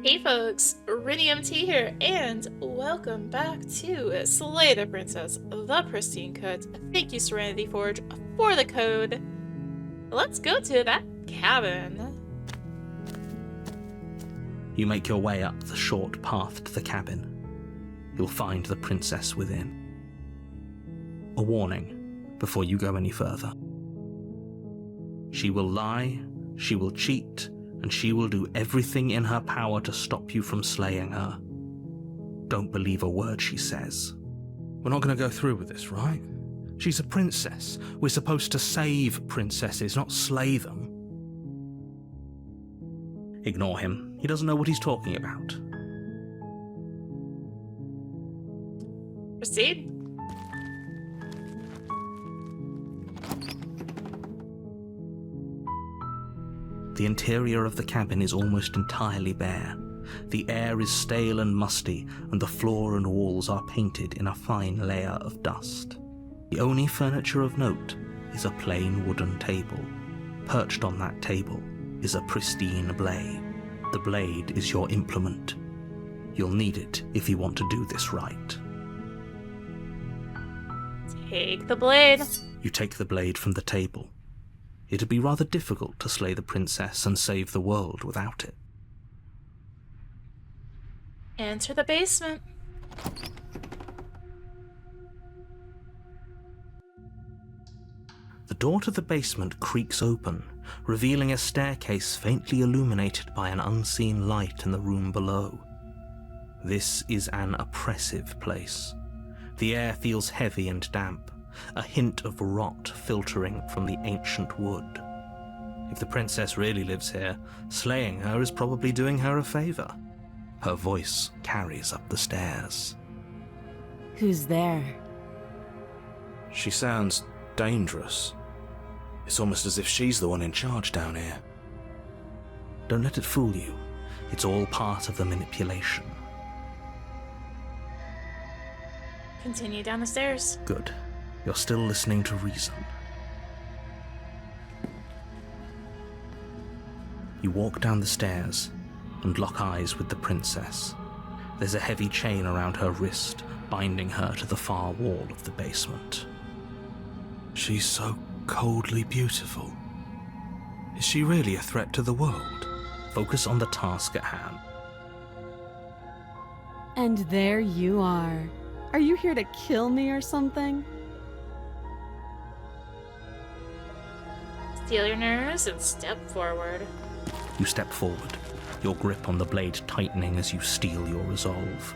Hey folks, rinimt here, and welcome back to Slay the Princess, the Pristine Cut. Thank you, Serenity Forge, for the code. Let's go to that cabin. You make your way up the short path to the cabin. You'll find the princess within. A warning before you go any further. She will lie, she will cheat, and she will do everything in her power to stop you from slaying her. Don't believe a word she says. We're not going to go through with this, right? She's a princess. We're supposed to save princesses, not slay them. Ignore him. He doesn't know what he's talking about. Proceed. The interior of the cabin is almost entirely bare. The air is stale and musty, and the floor and walls are painted in a fine layer of dust. The only furniture of note is a plain wooden table. Perched on that table is a pristine blade. The blade is your implement. You'll need it if you want to do this right. Take the blade. You take the blade from the table. It'd be rather difficult to slay the princess and save the world without it. Enter the basement. The door to the basement creaks open, revealing a staircase faintly illuminated by an unseen light in the room below. This is an oppressive place. The air feels heavy and damp, a hint of rot filtering from the ancient wood. If the princess really lives here, slaying her is probably doing her a favor. Her voice carries up the stairs. Who's there? She sounds dangerous. It's almost as if she's the one in charge down here. Don't let it fool you. It's all part of the manipulation. Continue down the stairs. Good. You're still listening to reason. You walk down the stairs and lock eyes with the princess. There's a heavy chain around her wrist, binding her to the far wall of the basement. She's so coldly beautiful. Is she really a threat to the world? Focus on the task at hand. And there you are. Are you here to kill me or something? Steel your nerves and step forward. You step forward, your grip on the blade tightening as you steel your resolve.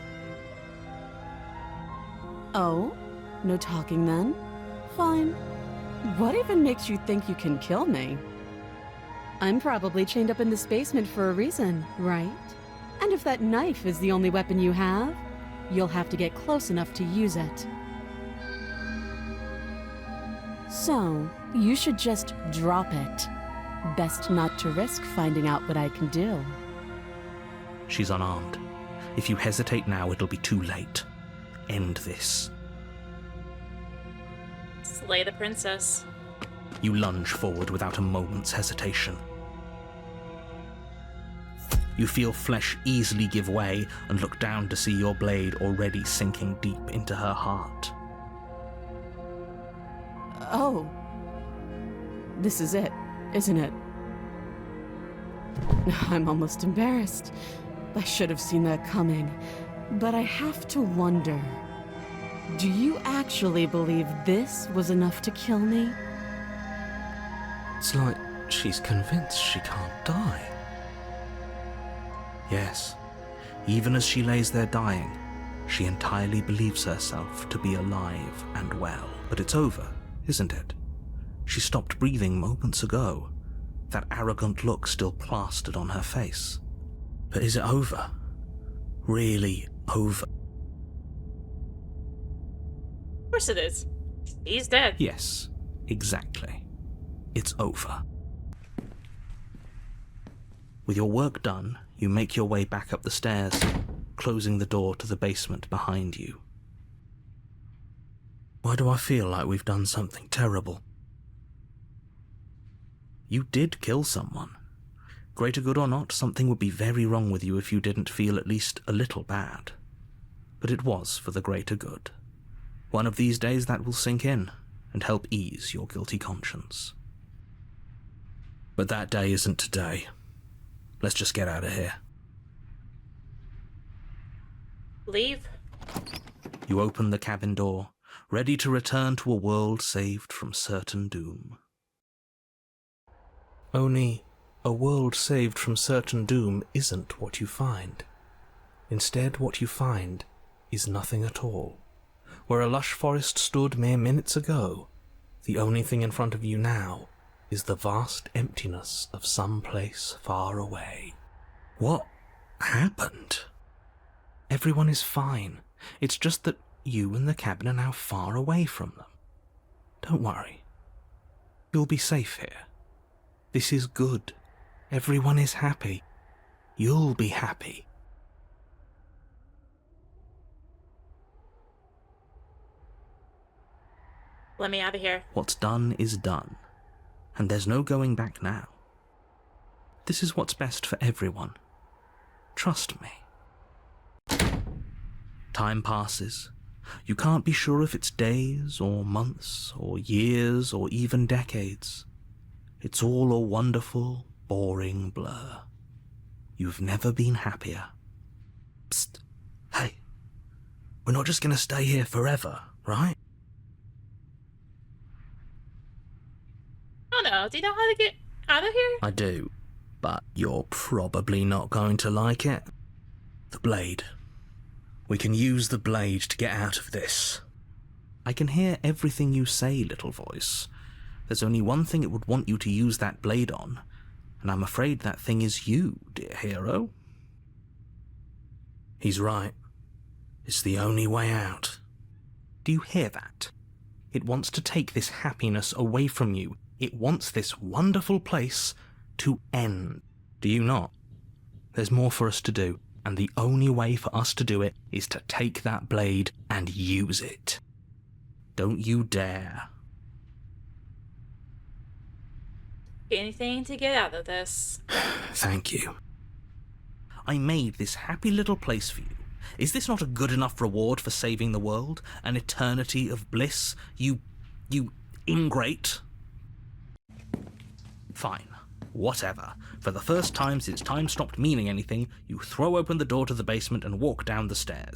Oh? No talking then? Fine. What even makes you think you can kill me? I'm probably chained up in this basement for a reason, right? And if that knife is the only weapon you have, you'll have to get close enough to use it. So, you should just drop it. Best not to risk finding out what I can do. She's unarmed. If you hesitate now, it'll be too late. End this. Slay the princess. You lunge forward without a moment's hesitation. You feel flesh easily give way and look down to see your blade already sinking deep into her heart. Oh. This is it, isn't it? I'm almost embarrassed. I should have seen that coming. But I have to wonder, do you actually believe this was enough to kill me? It's like she's convinced she can't die. Yes, even as she lays there dying, she entirely believes herself to be alive and well. But it's over, isn't it? She stopped breathing moments ago, that arrogant look still plastered on her face. But is it over? Really over? Of course it is. He's dead. Yes, exactly. It's over. With your work done, you make your way back up the stairs, closing the door to the basement behind you. Why do I feel like we've done something terrible? You did kill someone. Greater good or not, something would be very wrong with you if you didn't feel at least a little bad. But it was for the greater good. One of these days that will sink in and help ease your guilty conscience. But that day isn't today. Let's just get out of here. Leave? You open the cabin door, ready to return to a world saved from certain doom. Only, a world saved from certain doom isn't what you find. Instead, what you find is nothing at all. Where a lush forest stood mere minutes ago, the only thing in front of you now is the vast emptiness of some place far away. What happened? Everyone is fine. It's just that you and the cabin are now far away from them. Don't worry. You'll be safe here. This is good. Everyone is happy. You'll be happy. Let me out of here. What's done is done, and there's no going back now. This is what's best for everyone. Trust me. Time passes. You can't be sure if it's days or months or years or even decades. It's all a wonderful, boring blur. You've never been happier. Psst. Hey. We're not just going to stay here forever, right? Oh no, do you know how to get out of here? I do, but you're probably not going to like it. The blade. We can use the blade to get out of this. I can hear everything you say, little voice. There's only one thing it would want you to use that blade on, and I'm afraid that thing is you, dear hero. He's right. It's the only way out. Do you hear that? It wants to take this happiness away from you. It wants this wonderful place to end. Do you not? There's more for us to do, and the only way for us to do it is to take that blade and use it. Don't you dare. Anything to get out of this. Thank you. I made this happy little place for you. Is this not a good enough reward for saving the world? An eternity of bliss? You ingrate? Fine. Whatever. For the first time since time stopped meaning anything, you throw open the door to the basement and walk down the stairs.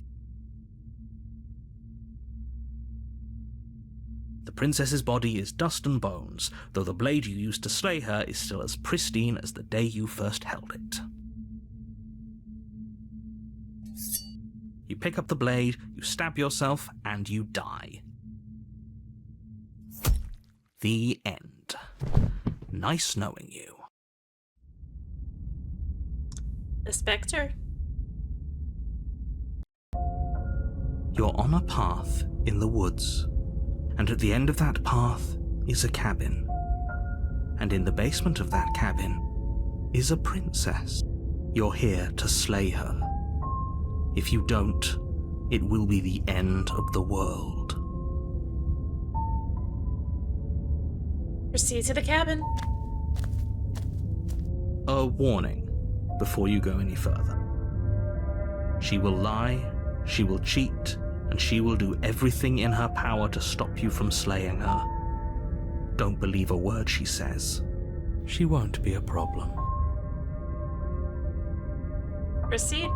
The princess's body is dust and bones, though the blade you used to slay her is still as pristine as the day you first held it. You pick up the blade, you stab yourself, and you die. The end. Nice knowing you. The spectre. You're on a path in the woods, and at the end of that path is a cabin. And in the basement of that cabin is a princess. You're here to slay her. If you don't, it will be the end of the world. Proceed to the cabin. A warning before you go any further. She will lie, she will cheat, and she will do everything in her power to stop you from slaying her. Don't believe a word she says. She won't be a problem. Proceed.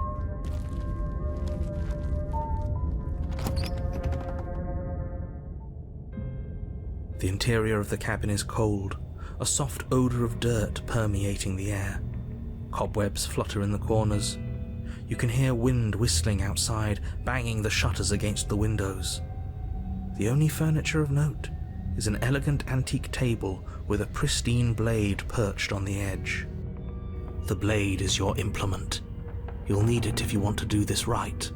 The interior of the cabin is cold, a soft odour of dirt permeating the air. Cobwebs flutter in the corners. You can hear wind whistling outside, banging the shutters against the windows. The only furniture of note is an elegant antique table with a pristine blade perched on the edge. The blade is your implement. You'll need it if you want to do this right.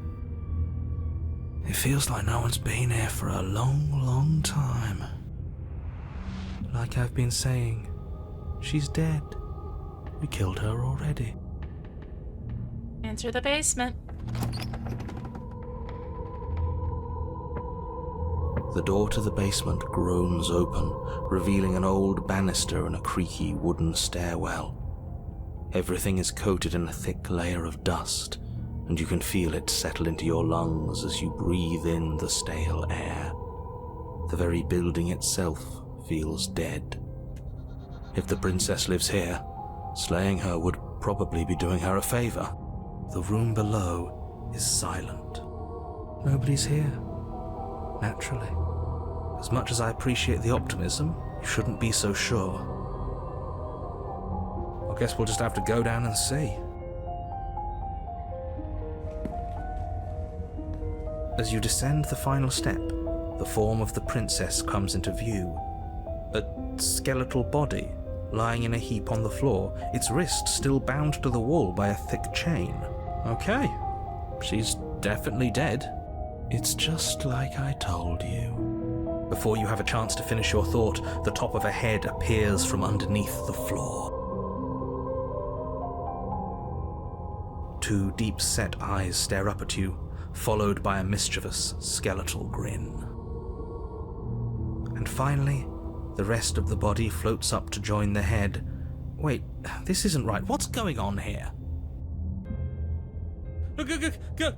It feels like no one's been here for a long, long time. Like I've been saying, she's dead. We killed her already. Enter the basement. The door to the basement groans open, revealing an old banister and a creaky wooden stairwell. Everything is coated in a thick layer of dust, and you can feel it settle into your lungs as you breathe in the stale air. The very building itself feels dead. If the princess lives here, slaying her would probably be doing her a favor. The room below is silent. Nobody's here. Naturally. As much as I appreciate the optimism, you shouldn't be so sure. I guess we'll just have to go down and see. As you descend the final step, the form of the princess comes into view. A skeletal body, lying in a heap on the floor, its wrist still bound to the wall by a thick chain. Okay, she's definitely dead. It's just like I told you. Before you have a chance to finish your thought, the top of a head appears from underneath the floor. Two deep-set eyes stare up at you, followed by a mischievous, skeletal grin. And finally, the rest of the body floats up to join the head. Wait, this isn't right. What's going on here?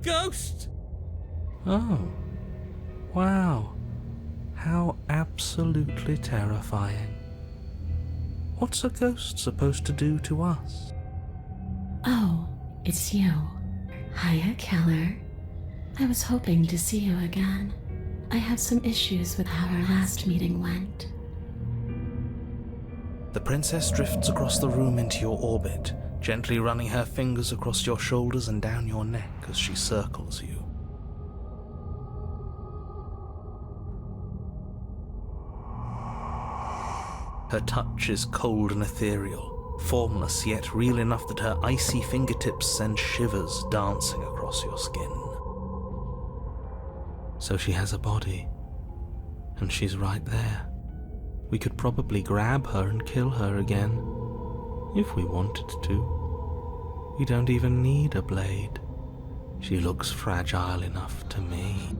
Ghost! Oh, wow. How absolutely terrifying. What's a ghost supposed to do to us? Oh, it's you. Hiya, Keller. I was hoping to see you again. I have some issues with how our last meeting went. The princess drifts across the room into your orbit, gently running her fingers across your shoulders and down your neck as she circles you. Her touch is cold and ethereal, formless yet real enough that her icy fingertips send shivers dancing across your skin. So she has a body, and she's right there. We could probably grab her and kill her again, if we wanted to. We don't even need a blade. She looks fragile enough to me.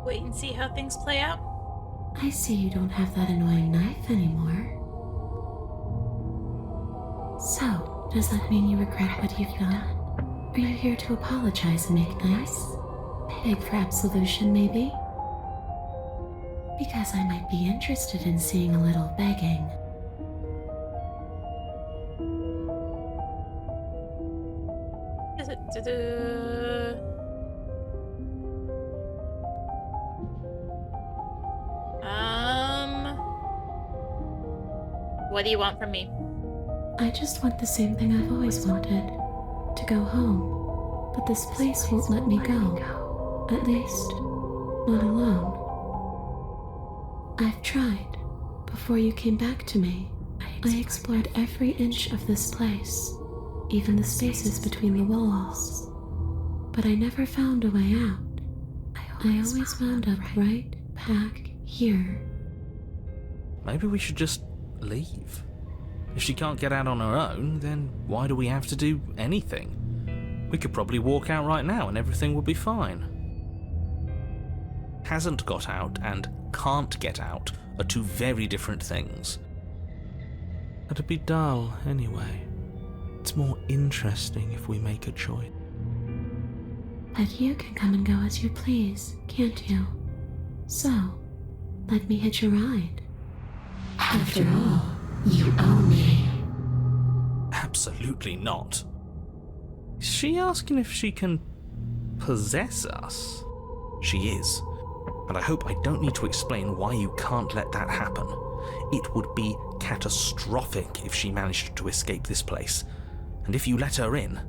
Wait and see how things play out. I see you don't have that annoying knife anymore. So, does that mean you regret what you've done? Are you here to apologize and make nice? Beg for absolution, maybe? Because I might be interested in seeing a little begging. What do you want from me? I just want the same thing I've always wanted. To go home. But this place won't let me go. At least, not alone. I've tried. Before you came back to me, I explored every inch of this place, even the spaces between the walls. But I never found a way out. I always wound up right back here. Maybe we should just leave. If she can't get out on her own, then why do we have to do anything? We could probably walk out right now and everything would be fine. Hasn't got out and can't get out are two very different things. That'd be dull anyway. It's more interesting if we make a choice. But you can come and go as you please, can't you? So, let me hitch a ride. After all, you own me. Absolutely not. Is she asking if she can possess us? She is. And I hope I don't need to explain why you can't let that happen. It would be catastrophic if she managed to escape this place. And if you let her in,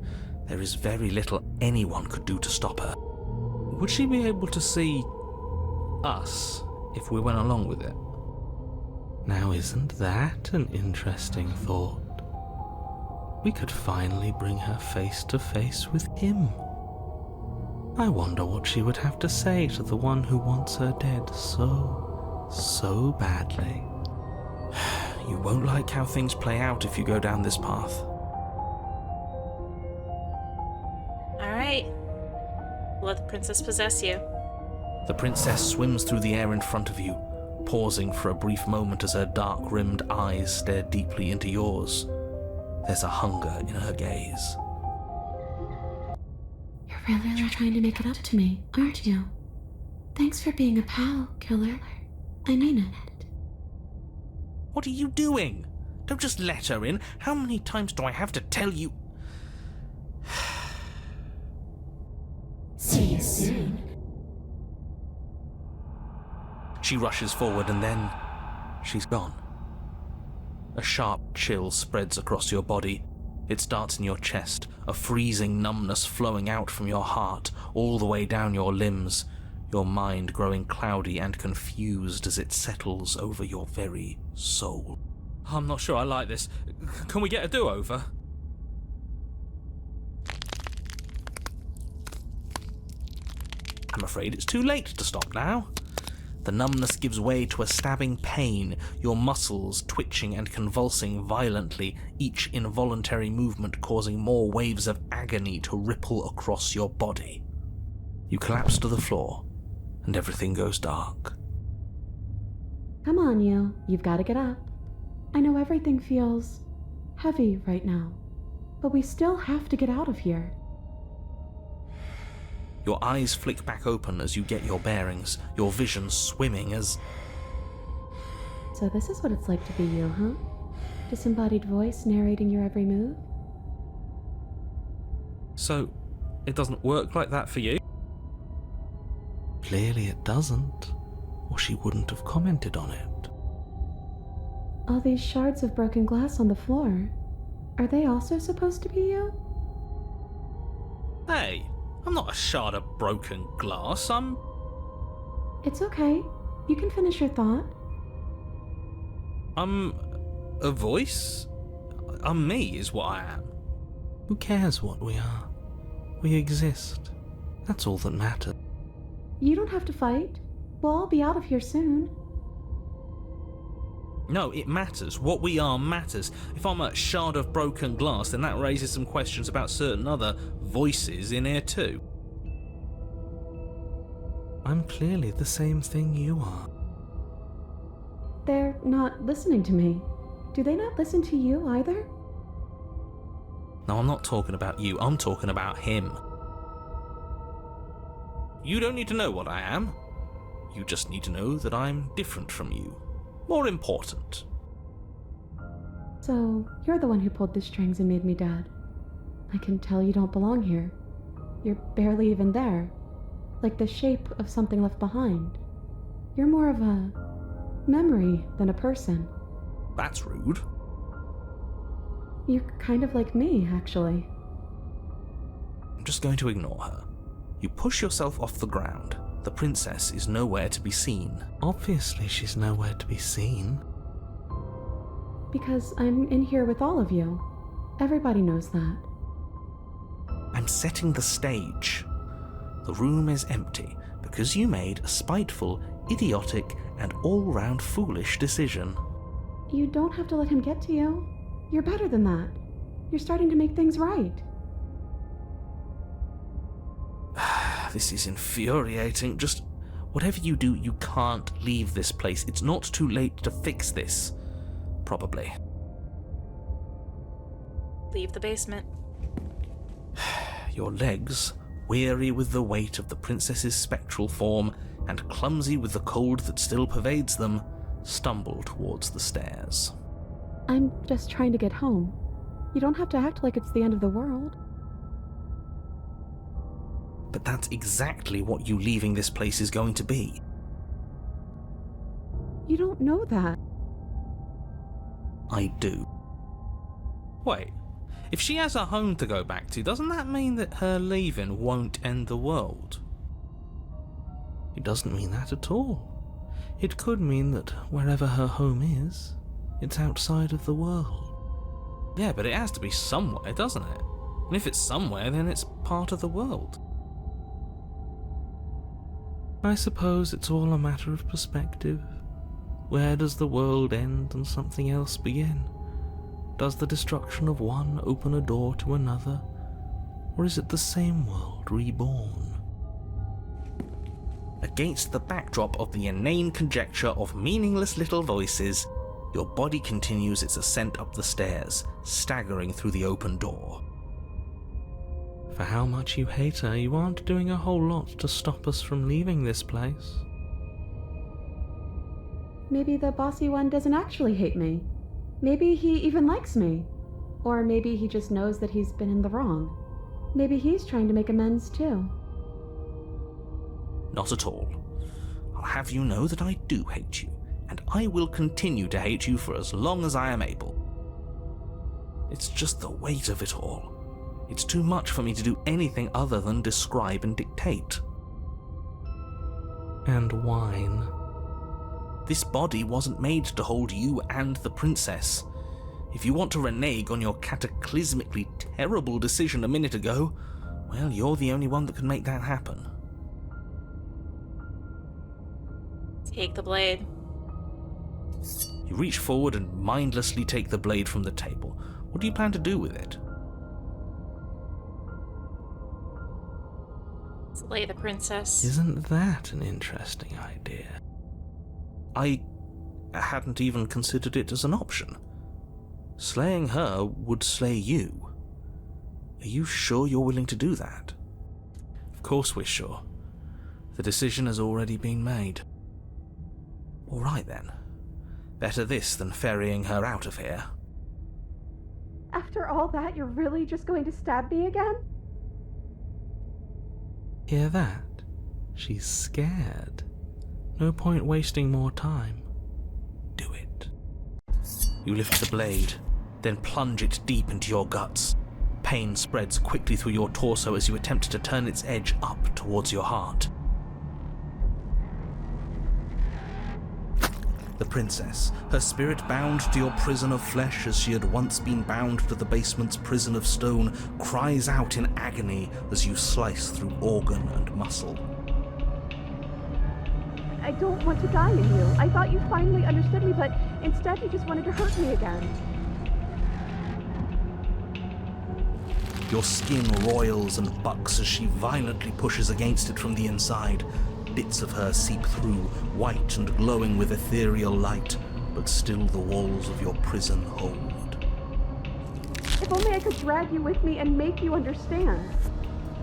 there is very little anyone could do to stop her. Would she be able to see us if we went along with it? Now, isn't that an interesting thought? We could finally bring her face to face with him. I wonder what she would have to say to the one who wants her dead so badly. You won't like how things play out if you go down this path. Alright. Let the princess possess you. The princess swims through the air in front of you, pausing for a brief moment as her dark-rimmed eyes stare deeply into yours. There's a hunger in her gaze. You're really trying to make it up to me, aren't you? Thanks for being a pal, killer. I mean it. What are you doing? Don't just let her in. How many times do I have to tell you? See you soon. She rushes forward and then she's gone. A sharp chill spreads across your body. It starts in your chest, a freezing numbness flowing out from your heart, all the way down your limbs, your mind growing cloudy and confused as it settles over your very soul. I'm not sure I like this. Can we get a do-over? I'm afraid it's too late to stop now. The numbness gives way to a stabbing pain, your muscles twitching and convulsing violently, each involuntary movement causing more waves of agony to ripple across your body. You collapse to the floor, and everything goes dark. Come on, you. You've got to get up. I know everything feels heavy right now, but we still have to get out of here. Your eyes flick back open as you get your bearings, your vision swimming as... So this is what it's like to be you, huh? Disembodied voice narrating your every move? So, it doesn't work like that for you? Clearly it doesn't, or she wouldn't have commented on it. All these shards of broken glass on the floor, are they also supposed to be you? Hey, I'm not a shard of broken glass, I'm... It's okay. You can finish your thought. I'm a voice? I'm me, is what I am. Who cares what we are? We exist. That's all that matters. You don't have to fight. We'll all be out of here soon. No, it matters. What we are matters. If I'm a shard of broken glass, then that raises some questions about certain other voices in here too. I'm clearly the same thing you are. They're not listening to me. Do they not listen to you either? No, I'm not talking about you. I'm talking about him. You don't need to know what I am. You just need to know that I'm different from you. More important. So, you're the one who pulled the strings and made me dead. I can tell you don't belong here. You're barely even there. Like the shape of something left behind. You're more of a memory than a person. That's rude. You're kind of like me, actually. I'm just going to ignore her. You push yourself off the ground. The princess is nowhere to be seen. Obviously she's nowhere to be seen. Because I'm in here with all of you. Everybody knows that. I'm setting the stage. The room is empty because you made a spiteful, idiotic, and all-round foolish decision. You don't have to let him get to you. You're better than that. You're starting to make things right. This is infuriating. Just whatever you do, you can't leave this place. It's not too late to fix this. Probably. Leave the basement. Your legs, weary with the weight of the princess's spectral form and clumsy with the cold that still pervades them, stumble towards the stairs. I'm just trying to get home. You don't have to act like it's the end of the world. But that's exactly what you leaving this place is going to be. You don't know that. I do. Wait, if she has a home to go back to, doesn't that mean that her leaving won't end the world? It doesn't mean that at all. It could mean that wherever her home is, it's outside of the world. Yeah, but it has to be somewhere, doesn't it? And if it's somewhere, then it's part of the world. I suppose it's all a matter of perspective. Where does the world end and something else begin? Does the destruction of one open a door to another? Or is it the same world reborn? Against the backdrop of the inane conjecture of meaningless little voices, your body continues its ascent up the stairs, staggering through the open door. For how much you hate her, you aren't doing a whole lot to stop us from leaving this place. Maybe the bossy one doesn't actually hate me. Maybe he even likes me. Or maybe he just knows that he's been in the wrong. Maybe he's trying to make amends too. Not at all. I'll have you know that I do hate you, and I will continue to hate you for as long as I am able. It's just the weight of it all. It's too much for me to do anything other than describe and dictate. And whine. This body wasn't made to hold you and the princess. If you want to renege on your cataclysmically terrible decision a minute ago, well, you're the only one that can make that happen. Take the blade. You reach forward and mindlessly take the blade from the table. What do you plan to do with it? Slay the princess. Isn't that an interesting idea? I hadn't even considered it as an option. Slaying her would slay you. Are you sure you're willing to do that? Of course we're sure. The decision has already been made. All right then. Better this than ferrying her out of here. After all that, you're really just going to stab me again? Hear that? She's scared. No point wasting more time. Do it. You lift the blade, then plunge it deep into your guts. Pain spreads quickly through your torso as you attempt to turn its edge up towards your heart. The princess, her spirit bound to your prison of flesh as she had once been bound to the basement's prison of stone, cries out in agony as you slice through organ and muscle. I don't want to die in you. I thought you finally understood me, but instead you just wanted to hurt me again. Your skin roils and bucks as she violently pushes against it from the inside. Bits of her seep through, white and glowing with ethereal light, but still the walls of your prison hold. If only I could drag you with me and make you understand.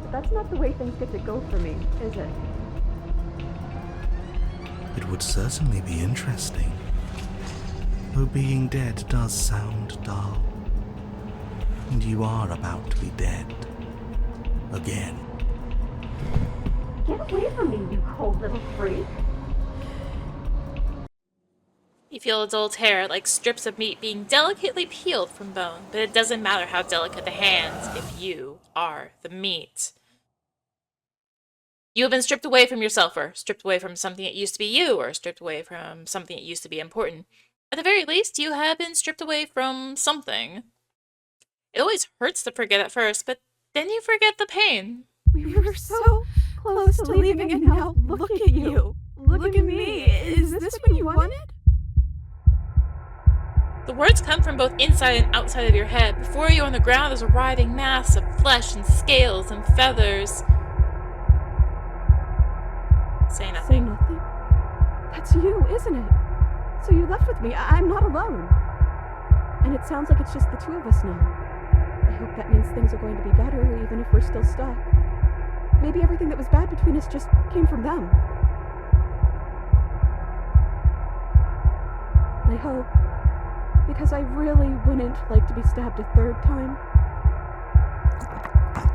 But that's not the way things get to go for me, is it? It would certainly be interesting. Though being dead does sound dull. And you are about to be dead. Again. Get away from me, you cold little freak. You feel a dull tear, like strips of meat being delicately peeled from bone, but it doesn't matter how delicate the hands if you are the meat. You have been stripped away from yourself, or stripped away from something that used to be you, or stripped away from something that used to be important. At the very least, you have been stripped away from something. It always hurts to forget at first, but then you forget the pain. We were so close to leaving, and now look at you. Look at me. Is this what you wanted? The words come from both inside and outside of your head. Before you on the ground is a writhing mass of flesh and scales and feathers. Say nothing. Say nothing? That's you, isn't it? So you left with me. I'm not alone. And it sounds like it's just the two of us now. I hope that means things are going to be better, even if we're still stuck. Maybe everything that was bad between us just came from them. I hope. Because I really wouldn't like to be stabbed a third time.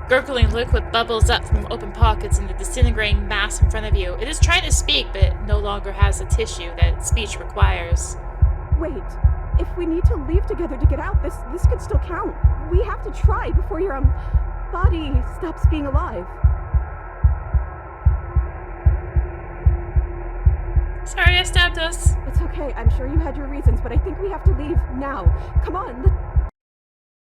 Gurgling liquid bubbles up from open pockets in the disintegrating mass in front of you. It is trying to speak, but it no longer has the tissue that speech requires. Wait. If we need to leave together to get out, this could still count. We have to try before your, body stops being alive. Sorry I stabbed us. It's okay. I'm sure you had your reasons, but I think we have to leave now. Come on.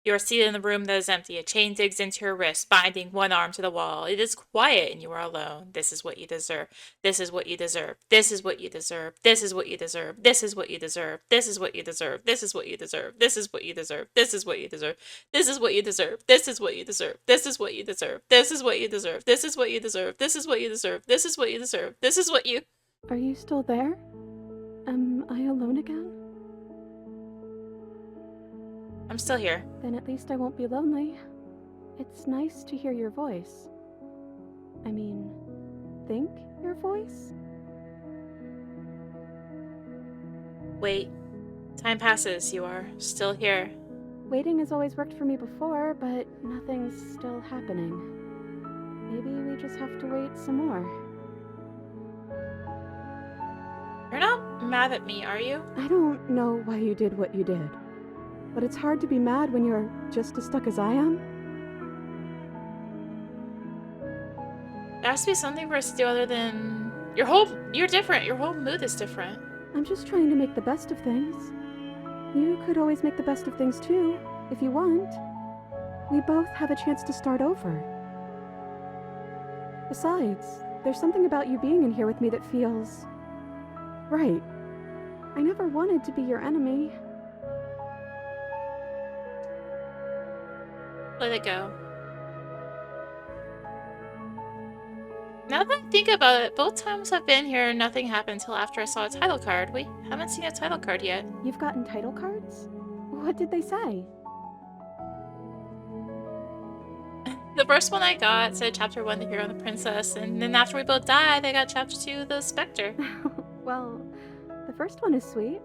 You are seated in the room that is empty. A chain digs into your wrist, binding one arm to the wall. It is quiet and you are alone. This is what you deserve. This is what you deserve. This is what you deserve. This is what you deserve. This is what you deserve. This is what you deserve. This is what you deserve. This is what you deserve. This is what you deserve. This is what you deserve. This is what you deserve. This is what you deserve. This is what you deserve. This is what you deserve. This is what you deserve. This is what you deserve. This is what you. Are you still there? Am I alone again? I'm still here. Then at least I won't be lonely. It's nice to hear your voice. I mean, think your voice? Wait. Time passes. You are still here. Waiting has always worked for me before, but nothing's still happening. Maybe we just have to wait some more. You're not mad at me, are you? I don't know why you did what you did, but it's hard to be mad when you're just as stuck as I am. There has to be something for us to do other than... You're different. Your whole mood is different. I'm just trying to make the best of things. You could always make the best of things too, if you want. We both have a chance to start over. Besides, there's something about you being in here with me that feels... right. I never wanted to be your enemy. Let it go. Now that I think about it, both times I've been here, nothing happened until after I saw a title card. We haven't seen a title card yet. You've gotten title cards? What did they say? The first one I got said Chapter 1, The Hero and the Princess, and then after we both died, I got Chapter 2, The Spectre. Well, the first one is sweet.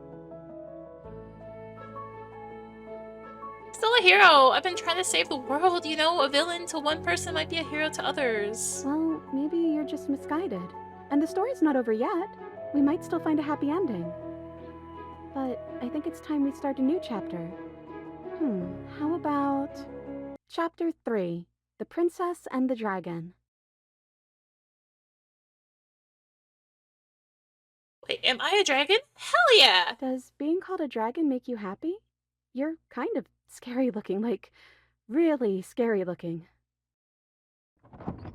Still a hero! I've been trying to save the world, you know? A villain to one person might be a hero to others. Well, maybe you're just misguided. And the story's not over yet. We might still find a happy ending. But I think it's time we start a new chapter. How about... Chapter 3, The Princess and the Dragon. Wait, am I a dragon? Hell yeah! Does being called a dragon make you happy? You're kind of scary looking, like, really scary looking.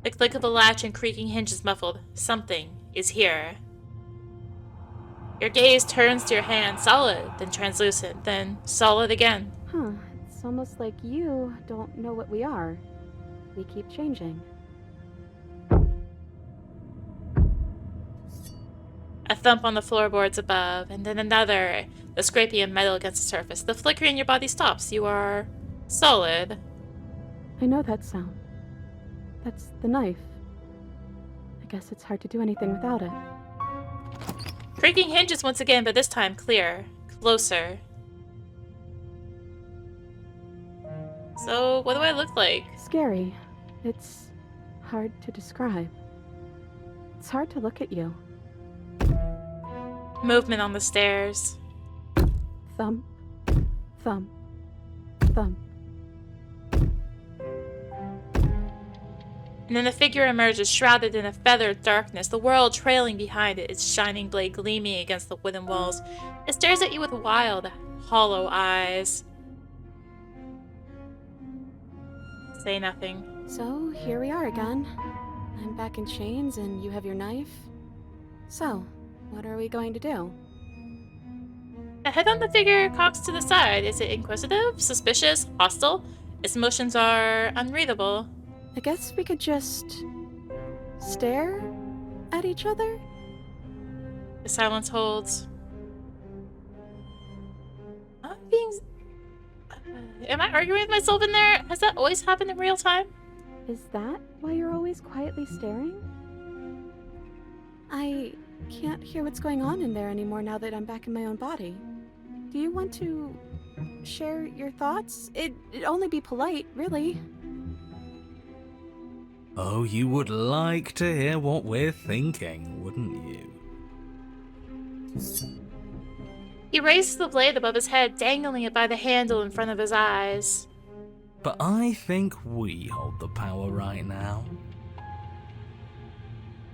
The click of the latch and creaking hinges muffled. Something is here. Your gaze turns to your hand, solid, then translucent, then solid again. Huh, it's almost like you don't know what we are. We keep changing. A thump on the floorboards above, and then another. The scraping of metal against the surface. The flickering in your body stops. You are solid. I know that sound. That's the knife. I guess it's hard to do anything without it. Creaking hinges once again, but this time clear. Closer. So, what do I look like? Scary. It's hard to describe. It's hard to look at you. Movement on the stairs. Thump, thump, thump. And then the figure emerges, shrouded in a feathered darkness, the world trailing behind it, its shining blade gleaming against the wooden walls. It stares at you with wild, hollow eyes. Say nothing. So, here we are again. I'm back in chains and you have your knife. So, what are we going to do? The head on the figure cocks to the side. Is it inquisitive, suspicious, hostile? Its motions are unreadable. I guess we could just... stare at each other? The silence holds. I'm being... am I arguing with myself in there? Has that always happened in real time? Is that why you're always quietly staring? I can't hear what's going on in there anymore now that I'm back in my own body. Do you want to share your thoughts? It'd only be polite, really. Oh, you would like to hear what we're thinking, wouldn't you? He raises the blade above his head, dangling it by the handle in front of his eyes. But I think we hold the power right now.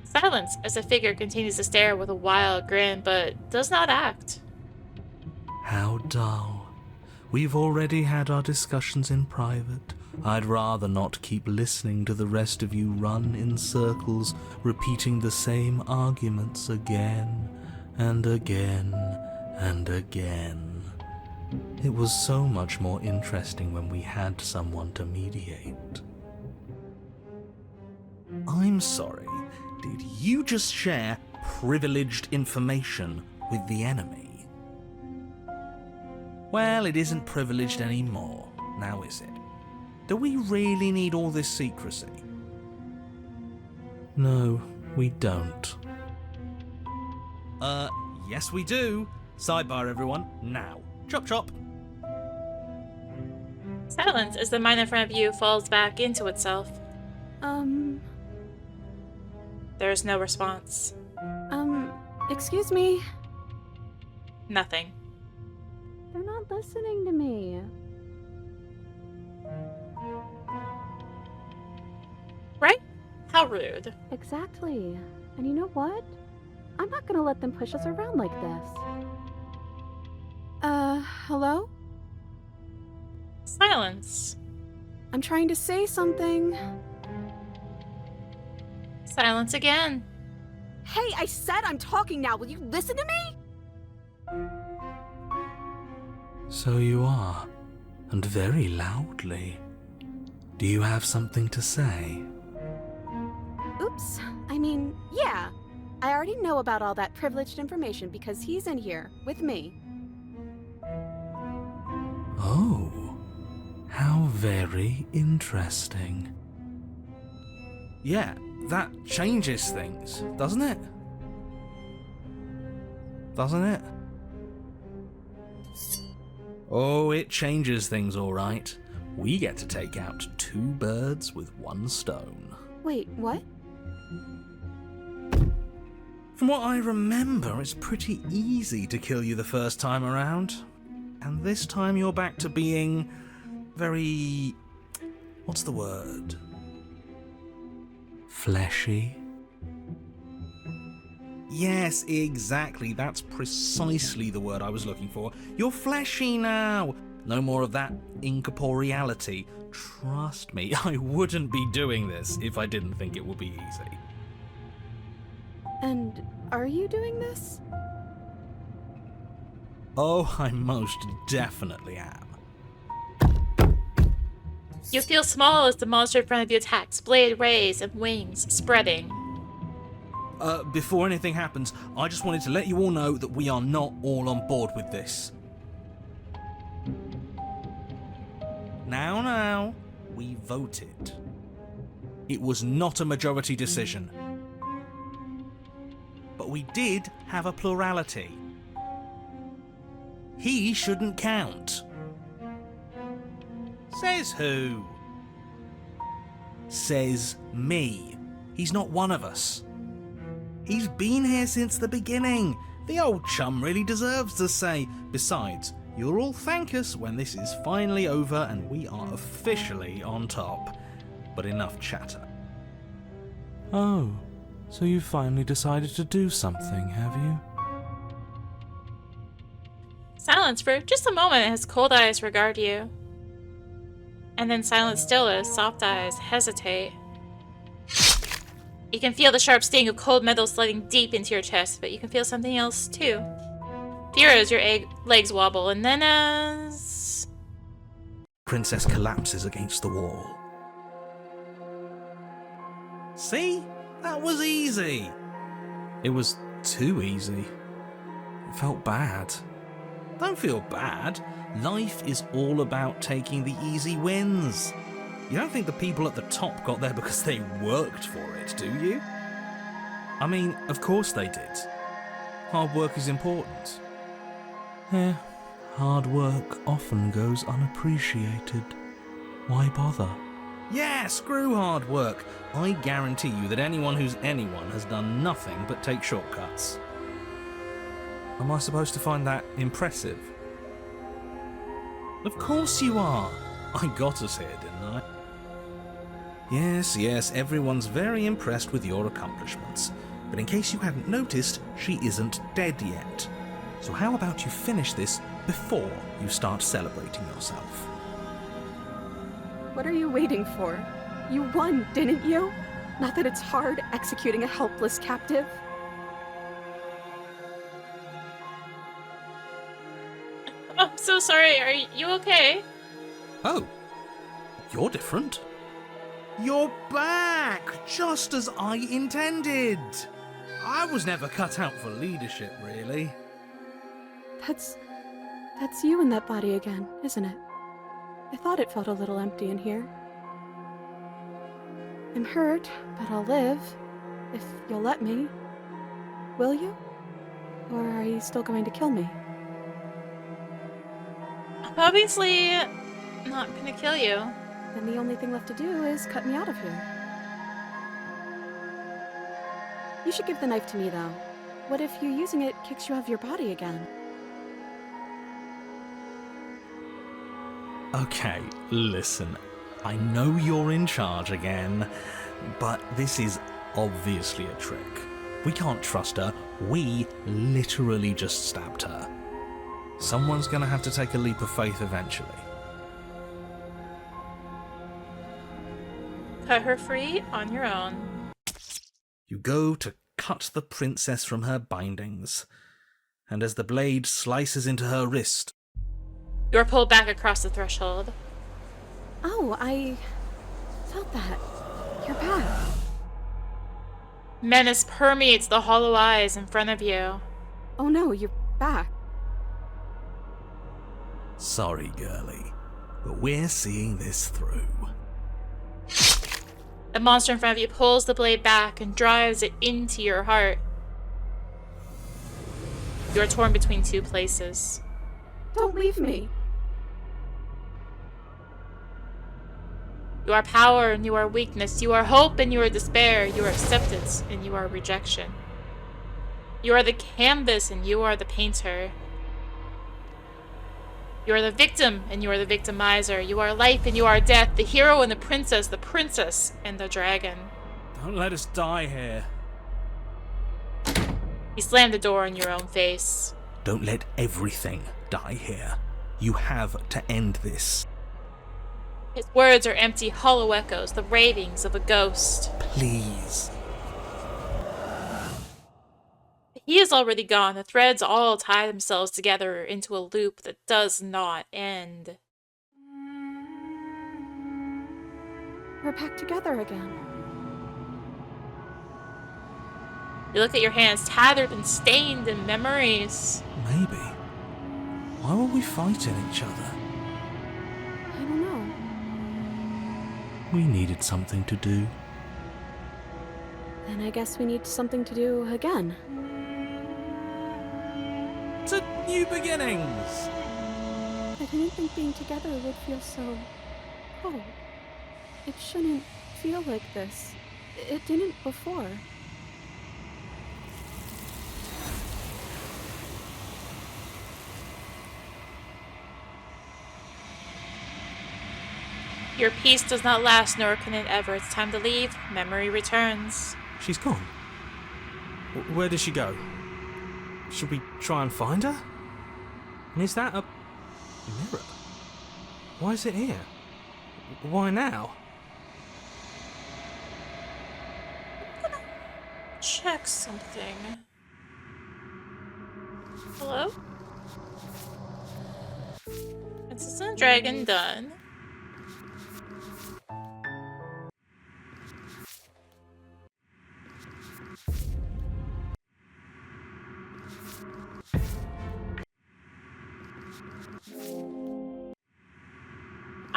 Silence as the figure continues to stare with a wild grin, but does not act. How dull. We've already had our discussions in private. I'd rather not keep listening to the rest of you run in circles, repeating the same arguments again and again and again. It was so much more interesting when we had someone to mediate. I'm sorry, did you just share privileged information with the enemy? Well, it isn't privileged anymore, now is it? Do we really need all this secrecy? No, we don't. Yes we do. Sidebar, everyone. Now. Chop chop. Silence as the mine in front of you falls back into itself. There is no response. Excuse me? Nothing. They're not listening to me. Right? How rude. Exactly. And you know what? I'm not gonna let them push us around like this. Hello? Silence. I'm trying to say something. Silence again. Hey, I said I'm talking now. Will you listen to me? So you are, and very loudly. Do you have something to say? Oops. I mean, yeah. I already know about all that privileged information because he's in here with me. Oh, how very interesting. Yeah, that changes things, doesn't it? Doesn't it? Oh, it changes things, all right. We get to take out 2 birds with 1 stone. Wait, what? From what I remember, it's pretty easy to kill you the first time around. And this time you're back to being very... what's the word? Fleshy? Yes, exactly. That's precisely the word I was looking for. You're fleshy now. No more of that incorporeality. Trust me, I wouldn't be doing this if I didn't think it would be easy. And are you doing this? Oh, I most definitely am. You feel small as the monster in front of you attacks, blade rays and wings spreading. Before anything happens, I just wanted to let you all know that we are not all on board with this. Now, we voted. It was not a majority decision. But we did have a plurality. He shouldn't count. Says who? Says me. He's not one of us. He's been here since the beginning. The old chum really deserves to say. Besides, you'll all thank us when this is finally over and we are officially on top. But enough chatter. Oh, so you finally decided to do something, have you? Silence for just a moment as cold eyes regard you. And then silence still as soft eyes hesitate. You can feel the sharp sting of cold metal sliding deep into your chest, but you can feel something else too. Fear as your legs wobble, and then as... Princess collapses against the wall. See? That was easy. It was too easy. It felt bad. Don't feel bad. Life is all about taking the easy wins. You don't think the people at the top got there because they worked for it, do you? I mean, of course they did. Hard work is important. Yeah, hard work often goes unappreciated. Why bother? Yeah, screw hard work. I guarantee you that anyone who's anyone has done nothing but take shortcuts. Am I supposed to find that impressive? Of course you are. I got us here, didn't I? Yes, everyone's very impressed with your accomplishments. But in case you hadn't noticed, she isn't dead yet. So how about you finish this before you start celebrating yourself? What are you waiting for? You won, didn't you? Not that it's hard executing a helpless captive. Oh, I'm so sorry. Are you okay? Oh, you're different. You're back, just as I intended. I was never cut out for leadership, really. That's That's you in that body again, isn't it? I thought it felt a little empty in here. I'm hurt, but I'll live. If you'll let me. Will you? Or are you still going to kill me? I'm obviously not gonna kill you. Then the only thing left to do is cut me out of here. You should give the knife to me, though. What if you using it kicks you out of your body again? Okay, listen. I know you're in charge again, but this is obviously a trick. We can't trust her. We literally just stabbed her. Someone's gonna have to take a leap of faith eventually. Cut her free on your own. You go to cut the princess from her bindings, and as the blade slices into her wrist, You're pulled back across the threshold. Oh, I felt that. You're back. Menace permeates the hollow eyes in front of you. Oh no, you're back. sorry, girlie, but we're seeing this through. The monster in front of you pulls the blade back and drives it into your heart. You are torn between two places. Don't leave me. You are power and you are weakness. You are hope and you are despair. You are acceptance and you are rejection. You are the canvas and you are the painter. You are the victim and you are the victimizer. You are life and you are death. The hero and the princess and the dragon. Don't let us die here. You slam the door in your own face. Don't let everything die here. You have to end this. His words are empty, hollow echoes, the ravings of a ghost. Please. He is already gone. The threads all tie themselves together into a loop that does not end. We're back together again. You look at your hands, tattered and stained in memories. Maybe. Why were we fighting each other? I don't know. We needed something to do. Then I guess we need something to do again. To new beginnings! I didn't think being together would feel so cold. It shouldn't feel like this. It didn't before. Your peace does not last, nor can it ever. It's time to leave. Memory returns. She's gone. Where did she go? Should we try and find her? And is that a mirror? Why is it here? Why now? Check something. Hello? Princess and Dragon done.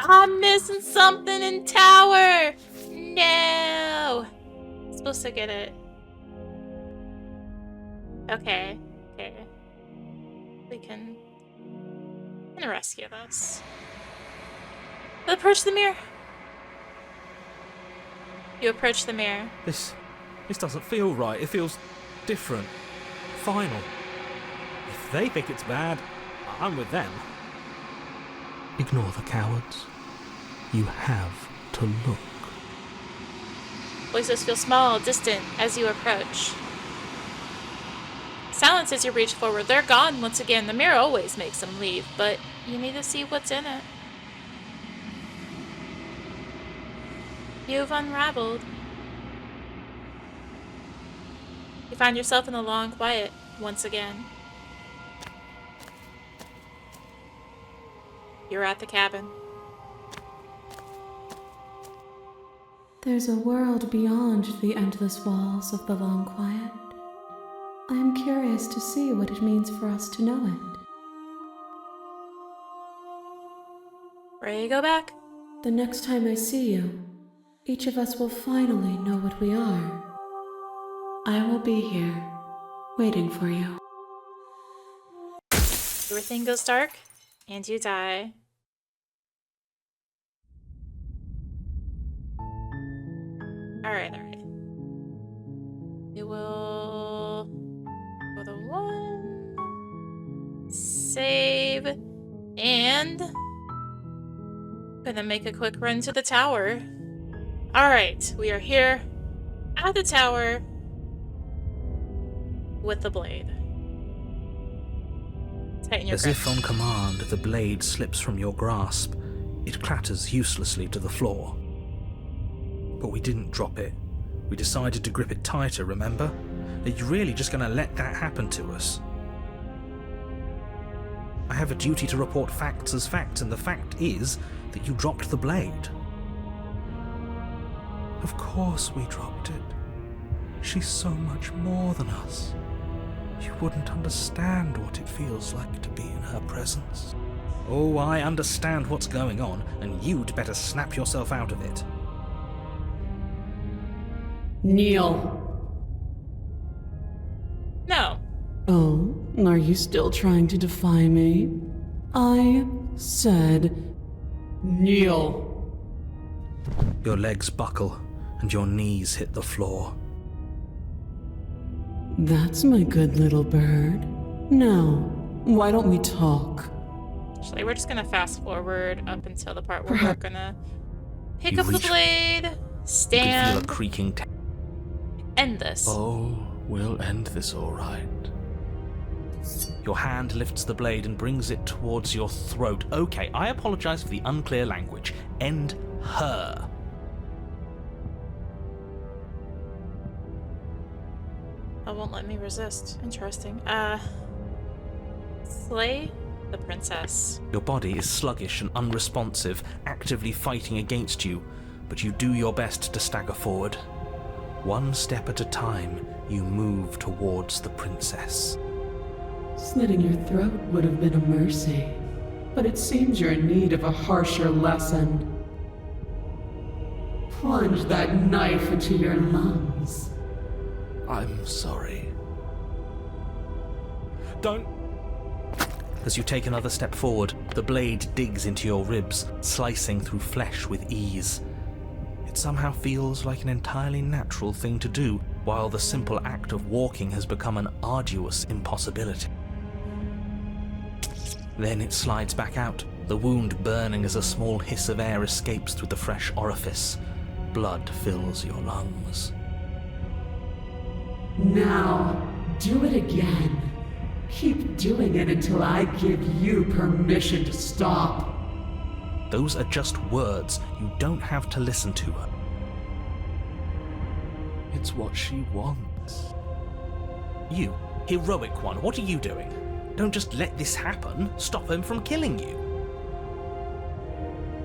I'm missing something in tower! No! I'm supposed to get it. Okay. We can rescue this. Approach the mirror. You approach the mirror. This doesn't feel right. It feels different. Final. If they think it's bad, I'm with them. Ignore the cowards. You have to look. Voices feel small, distant as you approach. Silence as you reach forward. They're gone once again. The mirror always makes them leave, but you need to see what's in it. You've unraveled. You find yourself in the long quiet once again. You're at the cabin. There's a world beyond the endless walls of the long quiet. I am curious to see what it means for us to know it. Ready to go back? The next time I see you, each of us will finally know what we are. I will be here, waiting for you. Everything goes dark, and you die. Alright. We will go to 1, save, and gonna make a quick run to the tower. Alright, we are here at the tower with the blade. Tighten your As grip. if on command, the blade slips from your grasp. It clatters uselessly to the floor. But we didn't drop it. We decided to grip it tighter, remember? Are you really just going to let that happen to us? I have a duty to report facts as facts, and the fact is that you dropped the blade. Of course we dropped it. She's so much more than us. You wouldn't understand what it feels like to be in her presence. Oh, I understand what's going on, and you'd better snap yourself out of it. Kneel. No. Oh, are you still trying to defy me? I said kneel. Your legs buckle, and your knees hit the floor. That's my good little bird. Now, why don't we talk? Actually, we're just gonna fast forward up until the part where we're Perhaps- gonna pick You up the reach- blade, You can feel a stand, creaking end this. Oh, we'll end this all right. Your hand lifts the blade and brings it towards your throat. Okay, I apologize for the unclear language. End her. It won't let me resist. Interesting. Slay the princess. Your body is sluggish and unresponsive, actively fighting against you, but you do your best to stagger forward. One step at a time, you move towards the princess. Slitting your throat would have been a mercy, but it seems you're in need of a harsher lesson. Plunge that knife into your lungs. I'm sorry. Don't. As you take another step forward, the blade digs into your ribs, slicing through flesh with ease. It somehow feels like an entirely natural thing to do, while the simple act of walking has become an arduous impossibility. Then it slides back out, the wound burning as a small hiss of air escapes through the fresh orifice. Blood fills your lungs. Now, do it again. Keep doing it until I give you permission to stop. Those are just words. You don't have to listen to her. It's what she wants. You, heroic one, what are you doing? Don't just let this happen. Stop him from killing you.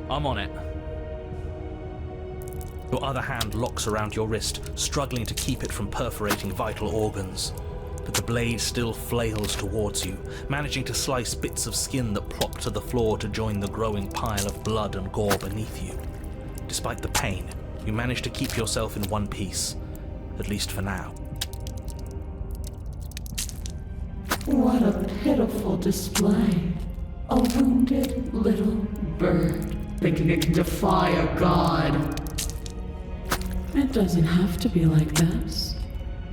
I'm on it. Your other hand locks around your wrist, struggling to keep it from perforating vital organs. But the blade still flails towards you, managing to slice bits of skin that plop to the floor to join the growing pile of blood and gore beneath you. Despite the pain, you manage to keep yourself in one piece, at least for now. What a pitiful display. A wounded little bird thinking it can defy a god. It doesn't have to be like this.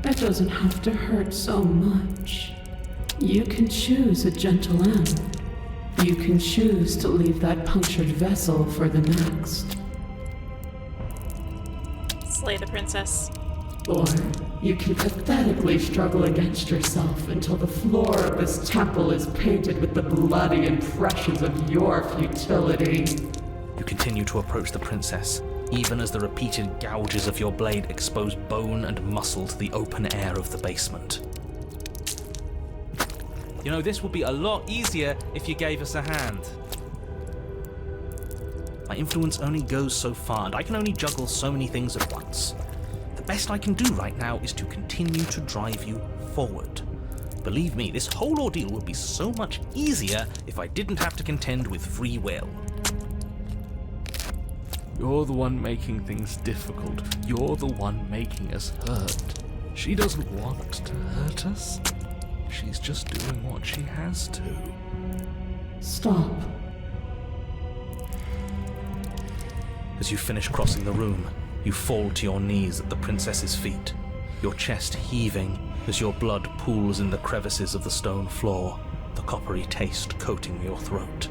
It doesn't have to hurt so much. You can choose a gentle end. You can choose to leave that punctured vessel for the next. Slay the princess. Or you can pathetically struggle against yourself until the floor of this temple is painted with the bloody impressions of your futility. You continue to approach the princess, even as the repeated gouges of your blade expose bone and muscle to the open air of the basement. You know, this would be a lot easier if you gave us a hand. My influence only goes so far, and I can only juggle so many things at once. The best I can do right now is to continue to drive you forward. Believe me, this whole ordeal would be so much easier if I didn't have to contend with free will. You're the one making things difficult. You're the one making us hurt. She doesn't want to hurt us. She's just doing what she has to. Stop. As you finish crossing the room, you fall to your knees at the princess's feet, your chest heaving as your blood pools in the crevices of the stone floor, the coppery taste coating your throat.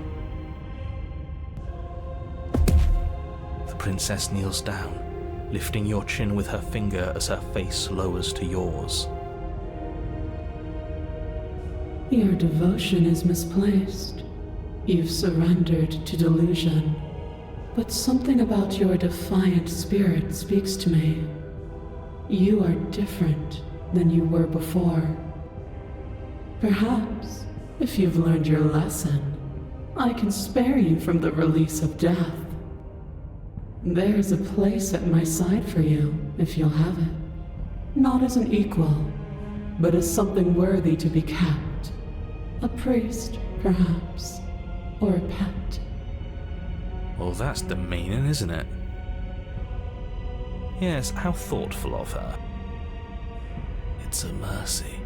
The princess kneels down, lifting your chin with her finger as her face lowers to yours. Your devotion is misplaced. You've surrendered to delusion. But something about your defiant spirit speaks to me. You are different than you were before. Perhaps, if you've learned your lesson, I can spare you from the release of death. There's a place at my side for you, if you'll have it. Not as an equal, but as something worthy to be kept. A priest, perhaps, or a pet. Well, that's demeaning, isn't it? Yes, how thoughtful of her. It's a mercy.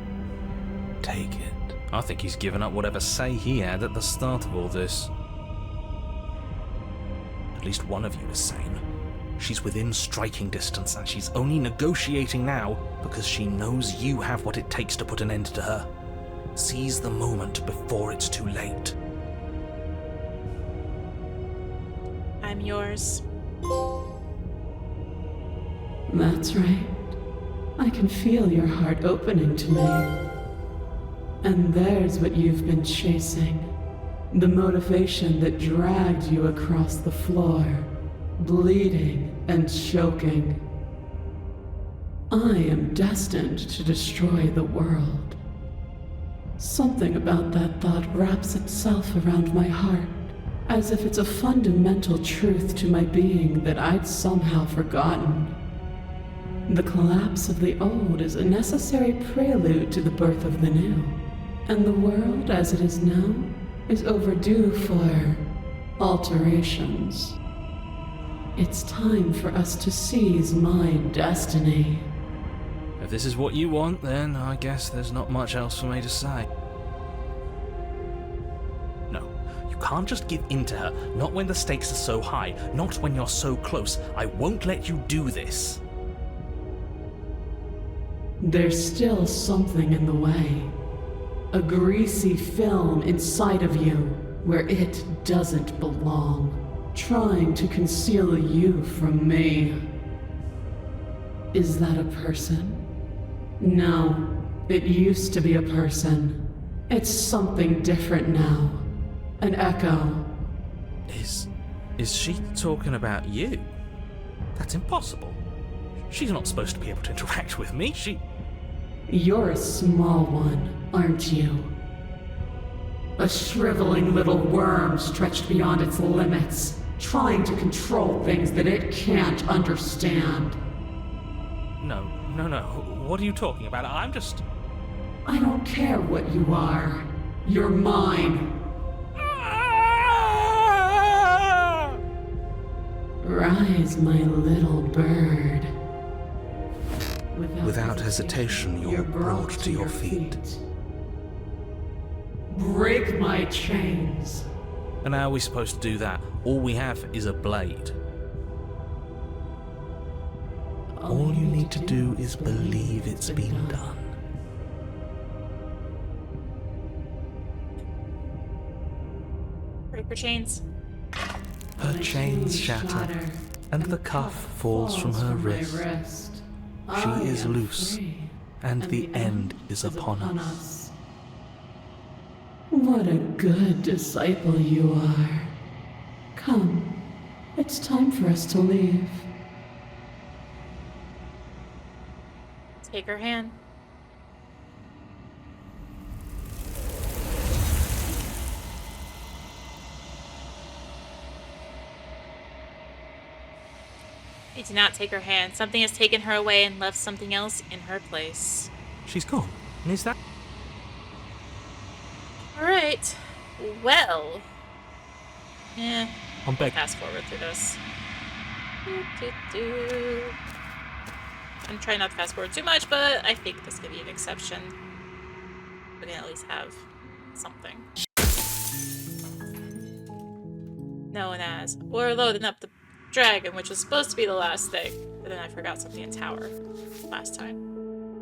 Take it. I think he's given up whatever say he had at the start of all this. At least one of you is sane. She's within striking distance, and she's only negotiating now because she knows you have what it takes to put an end to her. Seize the moment before it's too late. I'm yours. That's right. I can feel your heart opening to me. And there's what you've been chasing. The motivation that dragged you across the floor, bleeding and choking. I am destined to destroy the world. Something about that thought wraps itself around my heart, as if it's a fundamental truth to my being that I'd somehow forgotten. The collapse of the old is a necessary prelude to the birth of the new, and the world as it is now is overdue for alterations. It's time for us to seize my destiny. If this is what you want, then I guess there's not much else for me to say. No, you can't just give in to her, not when the stakes are so high, not when you're so close. I won't let you do this. There's still something in the way. A greasy film inside of you where it doesn't belong, trying to conceal you from me. Is that a person? No, it used to be a person. It's something different now. An echo. Is she talking about you? That's impossible. She's not supposed to be able to interact with me. You're a small one, aren't you? A shriveling little worm stretched beyond its limits, trying to control things that it can't understand. No. What are you talking about? I don't care what you are. You're mine. Rise, my little bird. Without hesitation, you're brought to your feet. Break my chains. And how are we supposed to do that? All we have is a blade. All you need to do is believe it's been done. Break her chains. Her chains shatter, and the cuff falls from her wrist. She is loose, and the end is upon us. What a good disciple you are. Come, it's time for us to leave. Take her hand. I do not take her hand. Something has taken her away and left something else in her place. She's gone. And is that... Alright. Well. I'm begging. Fast forward through this. I'm trying not to fast forward too much, but I think this could be an exception. We can at least have something. Known as, we're loading up the dragon, which was supposed to be the last thing, but then I forgot something in tower last time.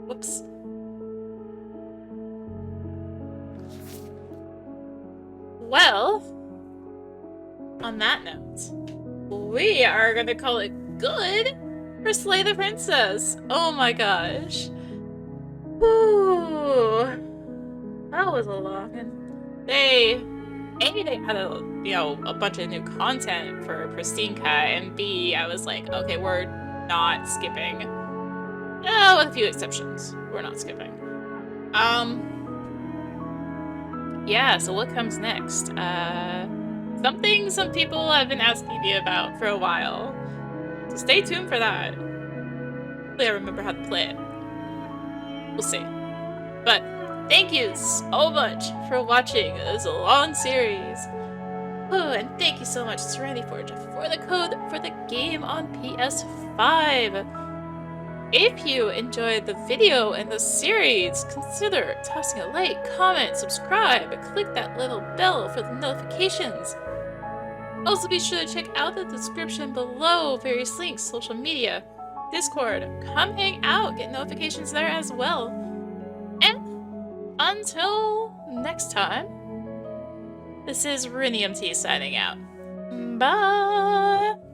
Whoops. Well, on that note, we are gonna call it good for Slay the Princess. Oh my gosh. Whew. That was a long one. They added, a bunch of new content for Pristine Cut, and B, I was like, okay, we're not skipping. With a few exceptions. We're not skipping. Yeah, so what comes next? Something some people have been asking me about for a while. So stay tuned for that. Hopefully I remember how to play it. We'll see. But thank you so much for watching this long series. Oh, and thank you so much, Serenity Forge, for the code for the game on PS5. If you enjoyed the video and the series, consider tossing a like, comment, subscribe, and click that little bell for the notifications. Also, be sure to check out the description below, various links, social media, Discord. Come hang out, get notifications there as well. And until next time, this is rinimt signing out. Bye!